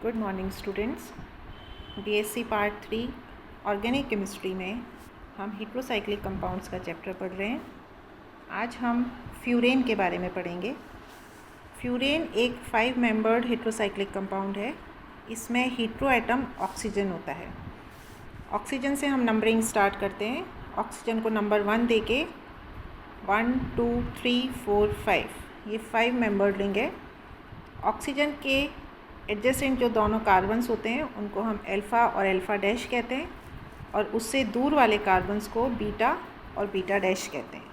Good morning students. BSc part 3 organic chemistry में हम heterocyclic compounds का चैप्टर पढ़ रहे हैं। आज हम फ्यूरेन के बारे में पढ़ेंगे। फ्यूरेन एक 5 मेंबर्ड हेट्रोसाइक्लिक कंपाउंड है। इसमें हेट्रो एटम ऑक्सीजन होता है। ऑक्सीजन से हम नंबरिंग स्टार्ट करते हैं। ऑक्सीजन को नंबर 1 दे के 1 2 3 4 5 ये 5 मेंबर्ड रिंग है। ऑक्सीजन के एडजेसेंट जो दोनों कार्बन्स होते हैं उनको हम अल्फ़ा और अल्फ़ा डैश कहते हैं, और उससे दूर वाले कार्बन्स को बीटा और बीटा डैश कहते हैं।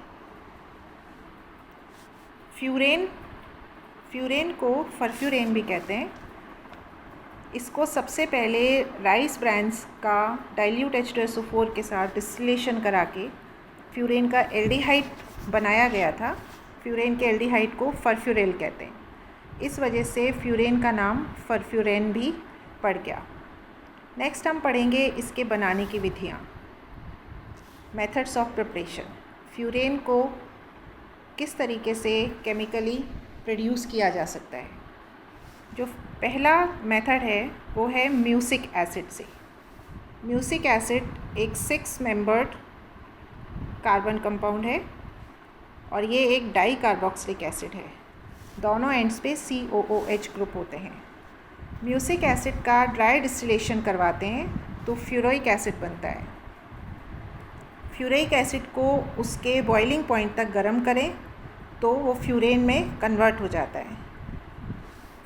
फ्यूरेन को फरफ्यूरेन भी कहते हैं। इसको सबसे पहले राइस ब्रांड्स का डाइल्यूट H2SO4 के साथ डिस्टिलेशन करा के फ्यूरेन का एल्डिहाइड बनाया गया था। फ्यूरेन के एल्डिहाइड को फरफ्यूरेल कहते हैं। इस वजह से फ्यूरेन का नाम फरफ्यूरेन भी पड़ गया। नेक्स्ट हम पढ़ेंगे इसके बनाने की विधियाँ। Methods of preparation. फ्यूरेन को किस तरीके से केमिकली प्रोड्यूस किया जा सकता है। जो पहला मेथड है वो है म्यूसिक एसिड से। म्यूसिक एसिड एक 6 मेंबर्ड कार्बन कंपाउंड है और ये एक डाई कार्बोक्सिलिक एसिड है। दोनों एंड्स पे COOH ग्रुप होते हैं। म्यूसिक एसिड का ड्राई डिस्टिलेशन करवाते हैं तो फ्यूरोइक एसिड बनता है। फ्यूरोइक एसिड को उसके बॉइलिंग पॉइंट तक गर्म करें तो वो फ्यूरेन में कन्वर्ट हो जाता है।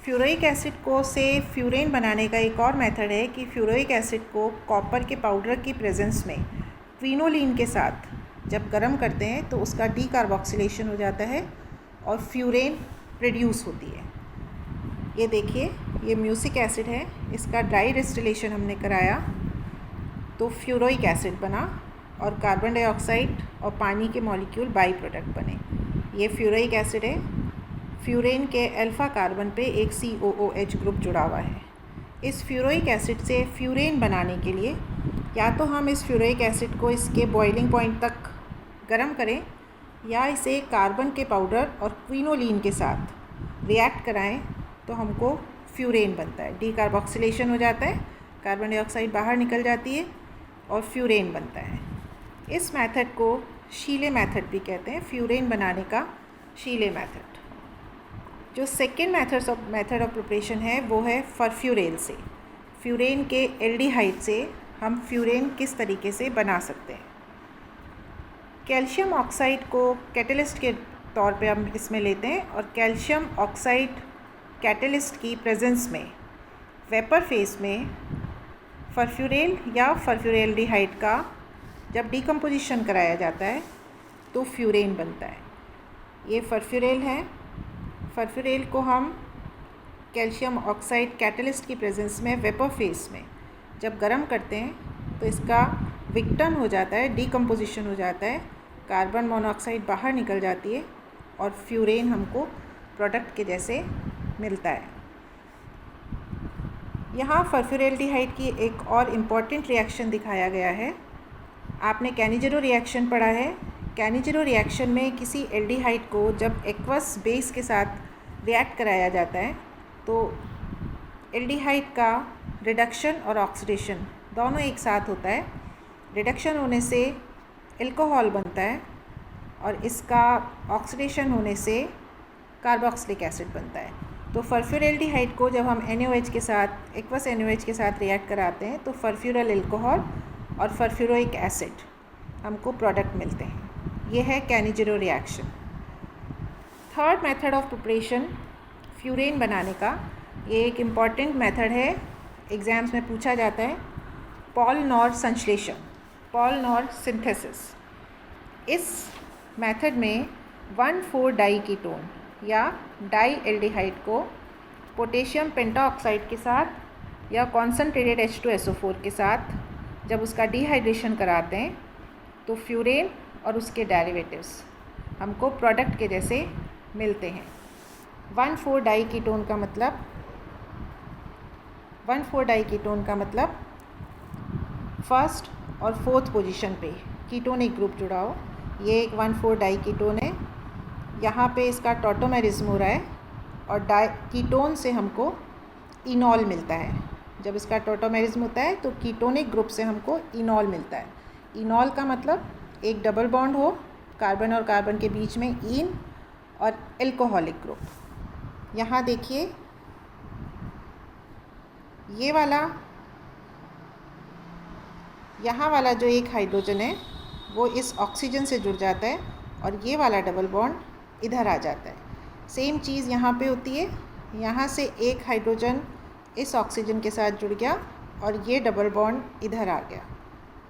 फ्यूरोइक एसिड को से फ्यूरेन बनाने का एक और मेथड है कि फ्यूरोइक एसिड को कॉपर के पाउडर की प्रेजेंस में क्विनोलिन के साथ जब गर्म करते हैं तो उसका डीकार्बोक्सिलेशन हो जाता है और फ्यूरेन प्रोड्यूस होती है। ये देखिए, ये म्यूसिक एसिड है। इसका ड्राई डिस्टिलेशन हमने कराया तो फ्यूरोइक एसिड बना और कार्बन डाइऑक्साइड और पानी के मॉलिक्यूल बाई प्रोडक्ट बने। ये फ्यूरोइक एसिड है। फ्यूरेन के अल्फ़ा कार्बन पे एक COOH ग्रुप जुड़ा हुआ है। इस फ्यूरोइक एसिड से फ्यूरेन बनाने के लिए या तो हम इस फ्यूरोइक एसिड को इसके बॉइलिंग पॉइंट तक गर्म करें या इसे कार्बन के पाउडर और क्विनोलिन के साथ रिएक्ट कराएं तो हमको फ्यूरेन बनता है। डीकार्बोक्सिलेशन हो जाता है, कार्बन डाइऑक्साइड बाहर निकल जाती है और फ्यूरेन बनता है। इस मेथड को शीले मेथड भी कहते हैं। फ्यूरेन बनाने का शीले मेथड। जो सेकेंड मेथड ऑफ प्रिपरेशन है वो है फरफ्यूरेल से। फ्यूरेन के एल्डिहाइड से हम फ्यूरेन किस तरीके से बना सकते हैं। कैल्शियम ऑक्साइड को कैटलिस्ट के तौर पे हम इसमें लेते हैं और कैल्शियम ऑक्साइड कैटलिस्ट की प्रेजेंस में वेपर फेस में फरफ्यूरेल या फरफ्यूरेल्डिहाइड का जब डिकम्पोजिशन कराया जाता है तो फ्यूरेन बनता है। ये फरफ्यूरेल है। फरफ्यूरेल को हम कैल्शियम ऑक्साइड कैटलिस्ट की प्रेजेंस में वेपर फेस में जब गर्म करते हैं तो इसका विक्टन हो जाता है, डिकम्पोजिशन हो जाता है, कार्बन मोनोऑक्साइड बाहर निकल जाती है और फ्यूरेन हमको प्रोडक्ट के जैसे मिलता है। यहाँ फरफ्यूरेल्डिहाइड की एक और इम्पॉर्टेंट रिएक्शन दिखाया गया है। आपने कैनिजेरो रिएक्शन पढ़ा है। कैनिजेरो रिएक्शन में किसी एल्डिहाइड को जब एक्वस बेस के साथ रिएक्ट कराया जाता है तो एल्डिहाइड का रिडक्शन और ऑक्सीडेशन दोनों एक साथ होता है। रिडक्शन होने से अल्कोहल बनता है और इसका ऑक्सीडेशन होने से कार्बोक्सिलिक एसिड बनता है। तो फरफ्यूरेल्डिहाइड को जब हम NaOH के साथ एक्वस NaOH के साथ रिएक्ट कराते हैं तो फरफ्यूरल अल्कोहल और फरफ्यूरोइक एसिड हमको प्रोडक्ट मिलते हैं। ये है Cannizzaro reaction. Third method of preparation furan बनाने का, ये एक इम्पॉर्टेंट मेथड है। एग्ज़ाम्स में पूछा जाता है। पॉल-नॉर संश्लेषण, पॉल-नॉर सिंथेसिस। इस मेथड में 1,4 डाई कीटोन या डाई एल्डिहाइड को पोटेशियम पेंटाऑक्साइड के साथ या कॉन्सनट्रेटेड H2SO4 के साथ जब उसका डिहाइड्रेशन कराते हैं तो फ्यूरेन और उसके डेरिवेटिव्स हमको प्रोडक्ट के जैसे मिलते हैं। 1,4 डाई कीटोन का मतलब 1,4 डाई कीटोन का मतलब फर्स्ट और फोर्थ पोजीशन पे कीटोनिक ग्रुप जुड़ा हो। ये एक 1,4 डाई कीटोन है। यहाँ पे इसका टॉटोमेरिज्म हो रहा है और कीटोन से हमको इनॉल मिलता है। जब इसका टॉटोमेरिज्म होता है तो कीटोनिक ग्रुप से हमको इनॉल मिलता है। इनॉल का मतलब एक डबल बॉन्ड हो कार्बन और कार्बन के बीच में, इन और एल्कोहलिक ग्रुप। यहाँ देखिए ये वाला, यहाँ वाला जो एक हाइड्रोजन है वो इस ऑक्सीजन से जुड़ जाता है और ये वाला डबल बॉन्ड इधर आ जाता है। सेम चीज़ यहाँ पे होती है, यहाँ से एक हाइड्रोजन इस ऑक्सीजन के साथ जुड़ गया और ये डबल बॉन्ड इधर आ गया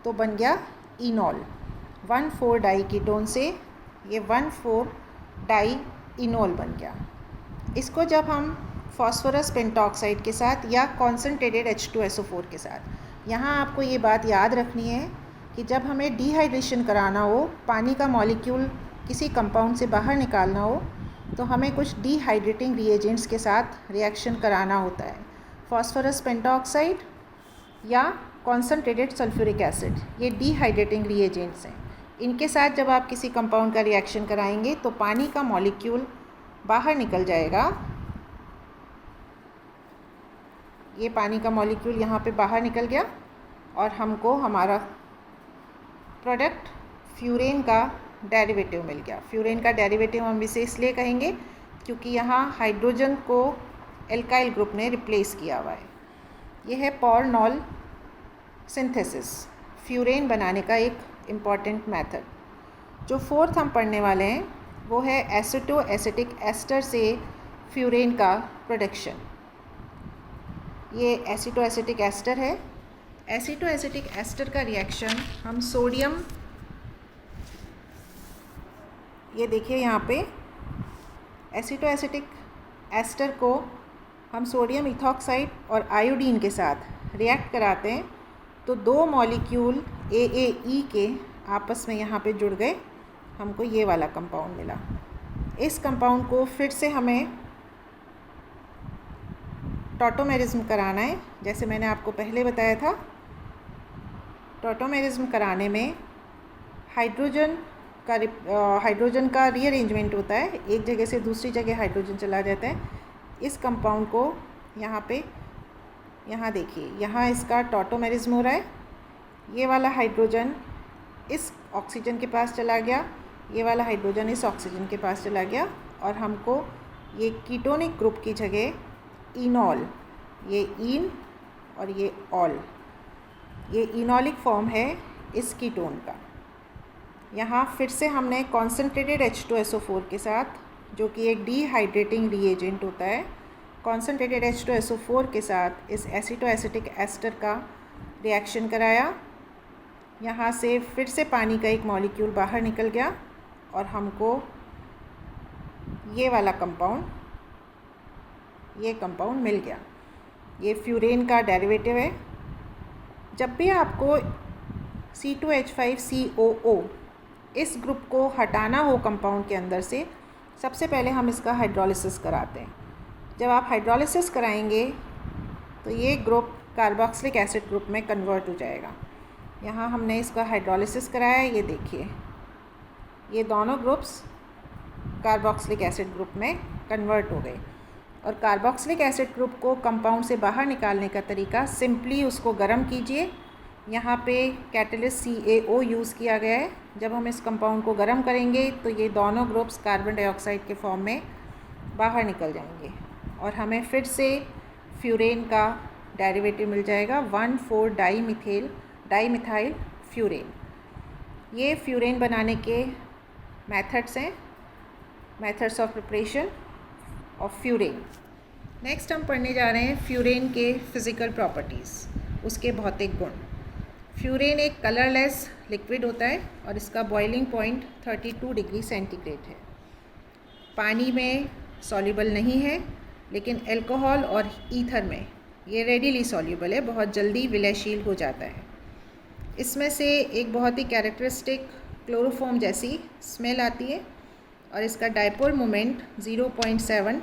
तो बन गया इनॉल। 1,4 डाई कीटोन से ये 1,4 डाई इनॉल बन गया। इसको जब हम फॉस्फोरस पेंटॉक्साइड के साथ या कॉन्सनट्रेटेड H2SO4 के साथ, यहाँ आपको ये बात याद रखनी है कि जब हमें डिहाइड्रेशन कराना हो, पानी का मॉलिक्यूल किसी कंपाउंड से बाहर निकालना हो, तो हमें कुछ डिहाइड्रेटिंग रिएजेंट्स के साथ रिएक्शन कराना होता है। फॉस्फोरस पेंटॉक्साइड या कॉन्सनट्रेटेड सल्फ्यूरिक एसिड, ये डिहाइड्रेटिंग रिएजेंट्स हैं। इनके साथ जब आप किसी कंपाउंड का रिएक्शन कराएंगे तो पानी का मॉलिक्यूल बाहर निकल जाएगा। ये पानी का मॉलिक्यूल यहाँ पे बाहर निकल गया और हमको हमारा प्रोडक्ट फ्यूरेन का डेरिवेटिव मिल गया। फ्यूरेन का डेरिवेटिव हम इसे इसलिए कहेंगे क्योंकि यहाँ हाइड्रोजन को एल्काइल ग्रुप ने रिप्लेस किया हुआ है। ये है पॉरनॉल सिंथेसिस, फ्यूरेन बनाने का एक इम्पॉर्टेंट मेथड। जो फोर्थ हम पढ़ने वाले हैं वो है एसिटो एसिटिक एस्टर से फ्यूरेन का प्रोडक्शन। ये एसिटो एसिटिक एस्टर है। एसिटो एसिटिक एस्टर का रिएक्शन हम सोडियम, ये देखिए यहाँ पे एसिटो एसिटिक एस्टर को हम सोडियम इथॉक्साइड और आयोडीन के साथ रिएक्ट कराते हैं तो दो मॉलिक्यूल AAE के आपस में यहाँ पे जुड़ गए, हमको ये वाला कंपाउंड मिला। इस कंपाउंड को फिर से हमें टॉटोमेरिज्म कराना है। जैसे मैंने आपको पहले बताया था, टॉटोमेरिज्म कराने में हाइड्रोजन का रीअरेंजमेंट होता है, एक जगह से दूसरी जगह हाइड्रोजन चला जाता है। इस कंपाउंड को यहाँ पे, यहाँ देखिए, यहाँ इसका टॉटोमेरिज्म हो रहा है। ये वाला हाइड्रोजन इस ऑक्सीजन के पास चला गया, ये वाला हाइड्रोजन इस ऑक्सीजन के पास चला गया और हमको ये कीटोनिक ग्रुप की जगह इनॉल, ये इन और ये ऑल, ये इनॉलिक फॉर्म है इस कीटोन का। यहाँ फिर से हमने कॉन्सनट्रेटेड H2SO4 के साथ, जो कि एक डिहाइड्रेटिंग रिएजेंट होता है, कॉन्सनट्रेटेड H2SO4 के साथ इस एसिटो एसिटिक एस्टर का रिएक्शन कराया। यहाँ से फिर से पानी का एक मॉलिक्यूल बाहर निकल गया और हमको ये वाला कंपाउंड, ये कंपाउंड मिल गया। ये फ्यूरेन का डेरिवेटिव है। जब भी आपको C2H5COO इस ग्रुप को हटाना हो कंपाउंड के अंदर से, सबसे पहले हम इसका हाइड्रोलिसिस कराते हैं। जब आप हाइड्रोलिसिस कराएंगे तो ये ग्रुप कार्बोक्सिलिक एसिड ग्रुप में कन्वर्ट हो जाएगा। यहाँ हमने इसका हाइड्रोलिसिस कराया है, ये देखिए, ये दोनों ग्रुप्स कार्बोक्सिलिक एसिड ग्रुप में कन्वर्ट हो गए। और कार्बोक्सिलिक एसिड ग्रुप को कंपाउंड से बाहर निकालने का तरीका, सिंपली उसको गर्म कीजिए। यहाँ पे कैटलिस्ट CaO यूज़ किया गया है। जब हम इस कंपाउंड को गर्म करेंगे तो ये दोनों ग्रुप्स कार्बन डाइऑक्साइड के फॉर्म में बाहर निकल जाएंगे और हमें फिर से फ्यूरेन का डेरिवेटिव मिल जाएगा, 1,4 डाईमिथाइल फ्यूरेन। ये फ्यूरेन बनाने के मेथड्स हैं, methods of preparation of furan. Next हम पढ़ने जा रहे हैं फ्यूरेन के फिज़िकल प्रॉपर्टीज़, उसके भौतिक गुण। फ्यूरेन एक कलरलेस लिक्विड होता है और इसका बॉइलिंग पॉइंट 32 डिग्री सेंटीग्रेड है। पानी में सॉल्युबल नहीं है, लेकिन अल्कोहल और ईथर में ये रेडीली सॉल्युबल है, बहुत जल्दी विलयशील हो जाता है। इसमें से एक बहुत ही कैरेक्टरिस्टिक क्लोरोफॉर्म जैसी स्मेल आती है और इसका डायपोल मोमेंट 0.7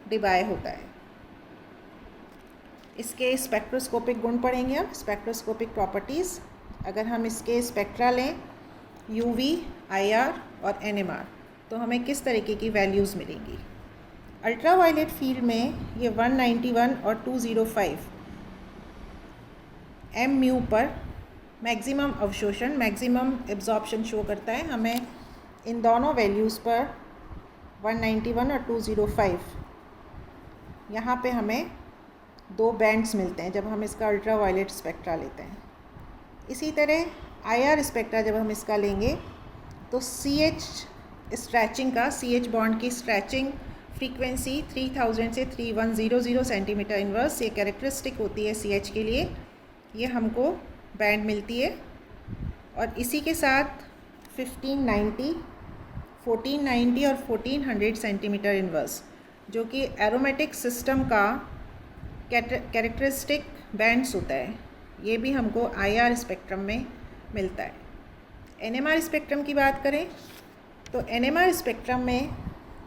डिबाय होता है। इसके स्पेक्ट्रोस्कोपिक गुण पढ़ेंगे हम, स्पेक्ट्रोस्कोपिक प्रॉपर्टीज़। अगर हम इसके स्पेक्ट्रा लें, UV, IR और NMR, तो हमें किस तरीके की वैल्यूज़ मिलेंगी। अल्ट्रावायलेट फील्ड में ये 191 और 205 mu पर मैक्सिमम अवशोषण, मैक्सिमम एब्जॉर्प्शन शो करता है। हमें इन दोनों वैल्यूज़ पर 191 और 205 यहाँ पे हमें दो बैंड्स मिलते हैं जब हम इसका अल्ट्रावायलेट स्पेक्ट्रा लेते हैं। इसी तरह IR स्पेक्ट्रा जब हम इसका लेंगे तो CH स्ट्रैचिंग का, CH बॉन्ड की स्ट्रैचिंग फ्रीक्वेंसी 3000 से 3100 सेंटीमीटर इनवर्स, ये कैरेक्टरिस्टिक होती है CH के लिए, ये हमको बैंड मिलती है। और इसी के साथ 1590, 1490 और 1400 सेंटीमीटर इनवर्स जो कि एरोमेटिक सिस्टम का कैरेक्टरिस्टिक बैंड्स होता है, ये भी हमको IR स्पेक्ट्रम में मिलता है। NMR स्पेक्ट्रम की बात करें तो NMR स्पेक्ट्रम में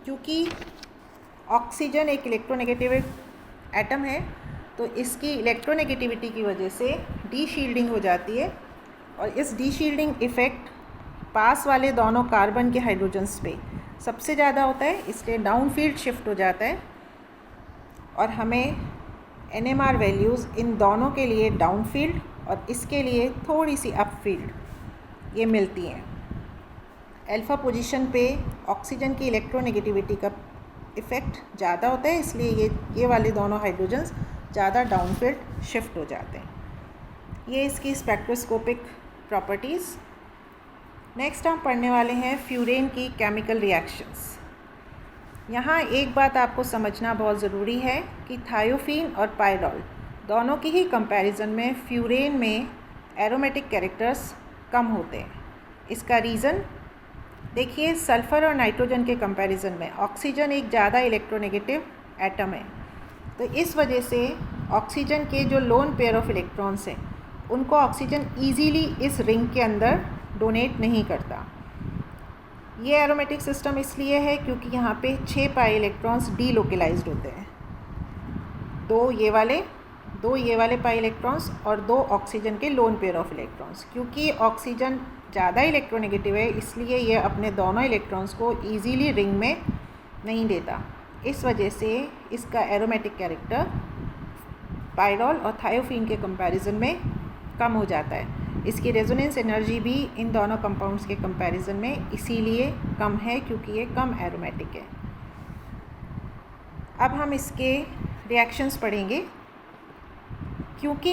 क्योंकि ऑक्सीजन एक इलेक्ट्रोनेगेटिव एटम है तो इसकी इलेक्ट्रोनेगेटिविटी की वजह से डी शील्डिंग हो जाती है और इस डी शील्डिंग इफ़ेक्ट पास वाले दोनों कार्बन के हाइड्रोजन्स पे सबसे ज़्यादा होता है, इसलिए डाउन फील्ड शिफ्ट हो जाता है और हमें NMR वैल्यूज़ इन दोनों के लिए डाउन फील्ड और इसके लिए थोड़ी सी अप फील्ड ये मिलती हैं। अल्फ़ा पोजीशन पे ऑक्सीजन की इलेक्ट्रोनेगेटिविटी का इफ़ेक्ट ज़्यादा होता है, इसलिए ये वाले दोनों हाइड्रोजन्स ज़्यादा डाउन फील्ड शिफ्ट हो जाते हैं। ये इसकी स्पेक्ट्रोस्कोपिक प्रॉपर्टीज़। नेक्स्ट हम पढ़ने वाले हैं फ्यूरेन की केमिकल रिएक्शंस। यहाँ एक बात आपको समझना बहुत ज़रूरी है कि थायोफीन और पायरॉल दोनों की ही कंपैरिजन में फ्यूरेन में एरोमेटिक कैरेक्टर्स कम होते हैं। इसका रीज़न देखिए, सल्फ़र और नाइट्रोजन के कंपैरिजन में ऑक्सीजन एक ज़्यादा इलेक्ट्रोनेगेटिव एटम है, तो इस वजह से ऑक्सीजन के जो लोन पेयर ऑफ इलेक्ट्रॉन्स हैं उनको ऑक्सीजन ईजीली इस रिंग के अंदर डोनेट नहीं करता। ये एरोमेटिक सिस्टम इसलिए है क्योंकि यहाँ पे 6 पाई इलेक्ट्रॉन्स डीलोकलाइज्ड होते हैं, दो ये वाले पाई इलेक्ट्रॉन्स और 2 ऑक्सीजन के लोन पेयर ऑफ इलेक्ट्रॉन्स। क्योंकि ऑक्सीजन ज़्यादा इलेक्ट्रोनेगेटिव है इसलिए ये अपने दोनों इलेक्ट्रॉन्स को ईजीली रिंग में नहीं देता, इस वजह से इसका एरोमेटिक कैरेक्टर पायरॉल और थायोफीन के कंपैरिजन में कम हो जाता है। इसकी रेजोनेंस एनर्जी भी इन दोनों कंपाउंड्स के कंपैरिजन में इसीलिए कम है क्योंकि ये कम एरोमेटिक है। अब हम इसके रिएक्शंस पढ़ेंगे। क्योंकि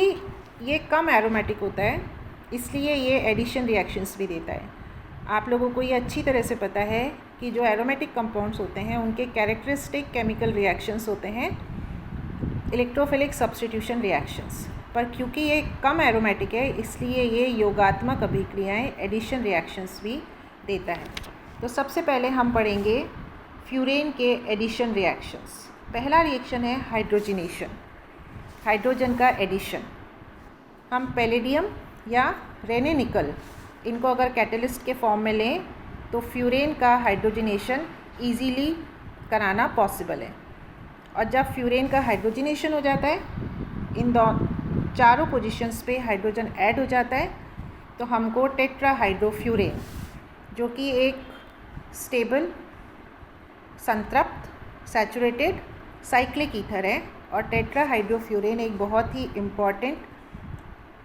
ये कम एरोमेटिक होता है इसलिए ये एडिशन रिएक्शंस भी देता है। आप लोगों को ये अच्छी तरह से पता है कि जो एरोमेटिक कंपाउंड्स होते हैं उनके कैरेक्टरिस्टिक केमिकल रिएक्शंस होते हैं इलेक्ट्रोफिलिक सब्स्टिट्यूशन रिएक्शंस, पर क्योंकि ये कम एरोमेटिक है इसलिए ये योगात्मक अभिक्रियाएं एडिशन रिएक्शंस भी देता है। तो सबसे पहले हम पढ़ेंगे फ्यूरेन के एडिशन रिएक्शंस। पहला रिएक्शन है हाइड्रोजनेशन, हाइड्रोजन का एडिशन। हम पैलेडियम या रेने निकल इनको अगर कैटलिस्ट के फॉर्म में लें तो फ्यूरेन का हाइड्रोजनेशन ईजीली कराना पॉसिबल है। और जब फ्यूरेन का हाइड्रोजनेशन हो जाता है, इन चारों पोजीशंस पे हाइड्रोजन ऐड हो जाता है, तो हमको टेट्राहाइड्रोफ्यूरेन जो कि एक स्टेबल, संतृप्त, सैचुरेटेड साइक्लिक ईथर है और टेट्राहाइड्रोफ्यूरेन एक बहुत ही इम्पॉर्टेंट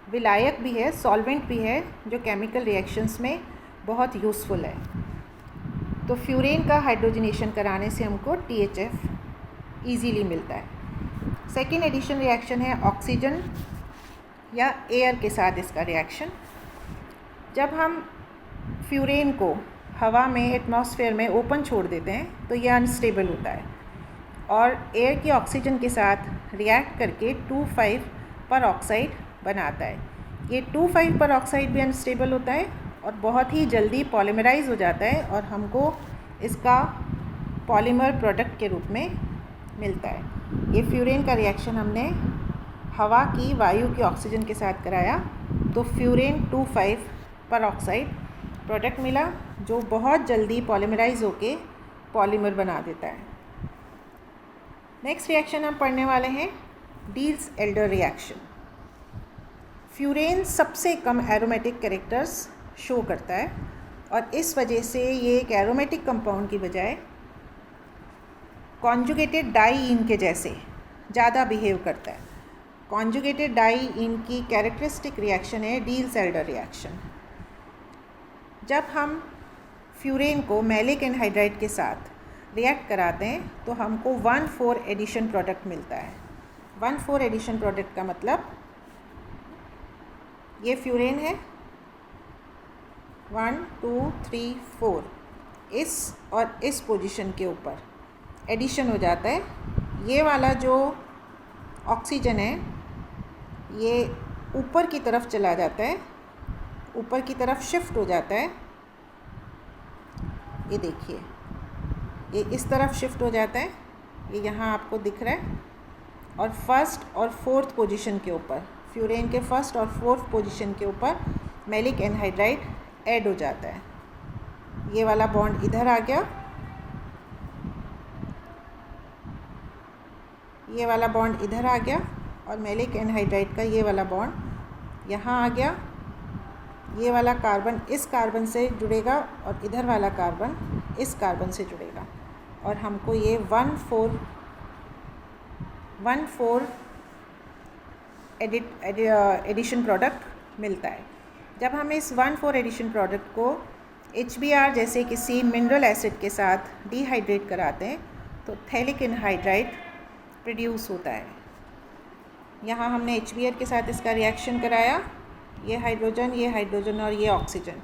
विलायक भी है, सॉल्वेंट भी है, जो केमिकल रिएक्शंस में बहुत यूज़फुल है। तो फ्यूरेन का हाइड्रोजनेशन कराने से हमको THF ईजीली मिलता है। सेकेंड एडिशन रिएक्शन है ऑक्सीजन या एयर के साथ इसका रिएक्शन। जब हम फ्यूरेन को हवा में, एटमॉस्फेयर में ओपन छोड़ देते हैं तो यह अनस्टेबल होता है और एयर की ऑक्सीजन के साथ रिएक्ट करके 2,5 पर ऑक्साइड बनाता है। ये 2,5 पर ऑक्साइड भी अनस्टेबल होता है और बहुत ही जल्दी पॉलीमराइज हो जाता है और हमको इसका पॉलीमर प्रोडक्ट के रूप में मिलता है। ये फ्यूरेन का रिएक्शन हमने हवा की वायु की ऑक्सीजन के साथ कराया तो फ्यूरेन 2,5 पर ऑक्साइड प्रोडक्ट मिला जो बहुत जल्दी पॉलीमराइज होके पॉलीमर बना देता है। नेक्स्ट रिएक्शन हम पढ़ने वाले हैं डील्स एल्डर रिएक्शन। फ्यूरेन सबसे कम एरोमेटिक कैरेक्टर्स शो करता है और इस वजह से ये एक एरोमेटिक कंपाउंड की बजाय कॉन्जुगेटेड डाईईन के जैसे ज़्यादा बिहेव करता है। कॉन्जुगेटेड डाईईन की कैरेक्टरिस्टिक रिएक्शन है डील-सेल्डर रिएक्शन। जब हम फ्यूरेन को मैलिक एनहाइड्राइड के साथ रिएक्ट कराते हैं तो हमको 1,4 एडिशन प्रोडक्ट मिलता है। 1,4 एडिशन प्रोडक्ट का मतलब ये फ्यूरेन है 1 2 3 4, इस और इस पोजीशन के ऊपर एडिशन हो जाता है। ये वाला जो ऑक्सीजन है ये ऊपर की तरफ चला जाता है, ऊपर की तरफ शिफ्ट हो जाता है। ये देखिए ये इस तरफ शिफ्ट हो जाता है, ये यहाँ आपको दिख रहा है। और फर्स्ट और फोर्थ पोजीशन के ऊपर, फ्यूरेन के फर्स्ट और फोर्थ पोजीशन के ऊपर मैलिक एनहाइड्राइड ऐड हो जाता है। ये वाला बॉन्ड इधर आ गया, ये वाला बॉन्ड इधर आ गया और मैलिक एनहाइड्राइड का ये वाला बॉन्ड यहाँ आ गया। ये वाला कार्बन इस कार्बन से जुड़ेगा और इधर वाला कार्बन इस कार्बन से जुड़ेगा और हमको ये 1,4 एडिशन प्रोडक्ट मिलता है। जब हम इस 1,4 एडिशन प्रोडक्ट को HBr जैसे किसी मिनरल एसिड के साथ डिहाइड्रेट कराते हैं तो थैलिक एनहाइड्राइड प्रोड्यूस होता है। यहाँ हमने HBr के साथ इसका रिएक्शन कराया, ये हाइड्रोजन और ये ऑक्सीजन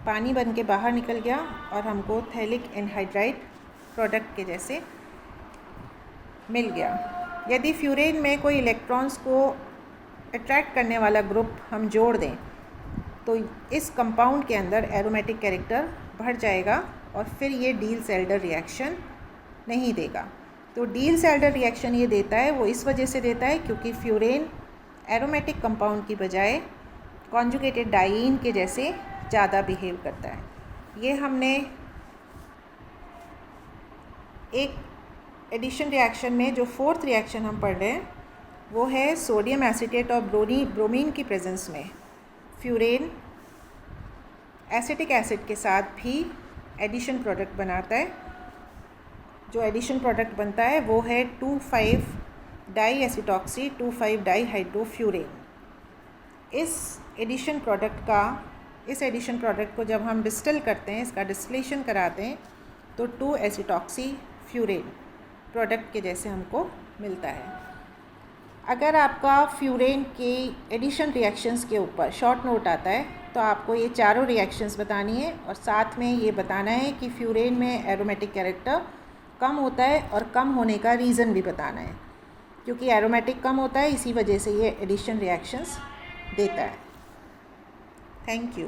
पानी बन के बाहर निकल गया और हमको थैलिक एनहाइड्राइड प्रोडक्ट के जैसे मिल गया। यदि फ्यूरेन में कोई इलेक्ट्रॉन्स को अट्रैक्ट करने वाला ग्रुप हम जोड़ दें तो इस कंपाउंड के अंदर एरोमेटिक कैरेक्टर बढ़ जाएगा और फिर ये डील-सेल्डर रिएक्शन नहीं देगा। तो डील-सेल्डर रिएक्शन ये देता है वो इस वजह से देता है क्योंकि फ्यूरेन एरोमेटिक कंपाउंड की बजाय कॉन्जुगेटेड डाईईन के जैसे ज़्यादा बिहेव करता है। ये हमने एक एडिशन रिएक्शन में जो फोर्थ रिएक्शन हम पढ़ रहे हैं वो है सोडियम एसीटेट और ब्रोमीन की प्रेजेंस में फ्यूरेन एसिटिक एसिड के साथ भी एडिशन प्रोडक्ट बनाता है। जो एडिशन प्रोडक्ट बनता है वो है 2,5 डाई एसिटॉक्सी 2,5 डाईहाइड्रोफ्यूरेन। इस एडिशन प्रोडक्ट को जब हम डिस्टिल करते हैं, इसका डिस्टिलेशन कराते हैं तो 2 एसिटॉक्सी फ्यूरेन प्रोडक्ट के जैसे हमको मिलता है। अगर आपका फ्यूरेन के एडिशन रिएक्शंस के ऊपर शॉर्ट नोट आता है तो आपको ये चारों रिएक्शंस बतानी है और साथ में ये बताना है कि फ्यूरेन में एरोमेटिक कैरेक्टर कम होता है और कम होने का रीज़न भी बताना है, क्योंकि एरोमेटिक कम होता है इसी वजह से ये एडिशन रिएक्शंस देता है। Thank you.